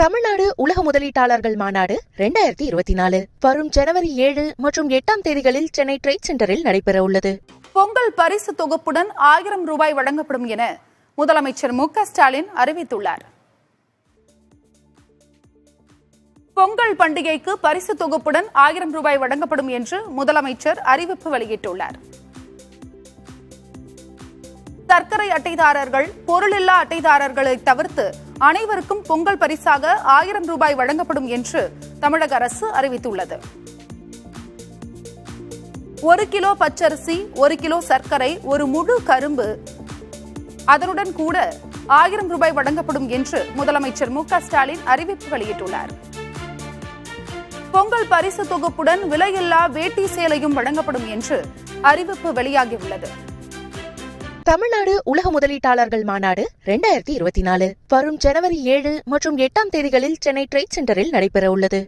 தமிழ்நாடு உலக முதலீட்டாளர்கள் மாநாடு 2024 வரும் ஜனவரி 7 மற்றும் 8 தேதிகளில் சென்னை ட்ரேட் சென்டரில் நடைபெற உள்ளது. பொங்கல் பரிசு தொகுப்புடன் 1000 ரூபாய் வழங்கப்படும் என முதலமைச்சர் மு.க.ஸ்டாலின் அறிவித்துள்ளார். பொங்கல் பண்டிகைக்கு பரிசு தொகுப்புடன் 1000 ரூபாய் வழங்கப்படும் என்று முதலமைச்சர் அறிவிப்பு வெளியிட்டுள்ளார். சர்க்கரை அட்டைதாரர்கள், பொருளில்லா அட்டைதாரர்களை தவிர்த்து அனைவருக்கும் பொங்கல் பரிசாக 1000 ரூபாய் வழங்கப்படும் என்று தமிழக அரசு அறிவித்துள்ளது. 1 கிலோ பச்சரிசி, 1 கிலோ சர்க்கரை, ஒரு முழு கரும்பு, அதனுடன் கூட 1000 ரூபாய் வழங்கப்படும் என்று முதலமைச்சர் மு.க.ஸ்டாலின் அறிவிப்பு வெளியிட்டுள்ளார். பொங்கல் பரிசு தொகுப்புடன் விலையில்லா வேட்டி சேலையும் வழங்கப்படும் என்று அறிவிப்பு வெளியாகியுள்ளது. தமிழ்நாடு உலக முதலீட்டாளர்கள் மாநாடு 2024 வரும் ஜனவரி 7 மற்றும் 8 தேதிகளில் சென்னை ட்ரேட் சென்டரில் நடைபெற உள்ளது.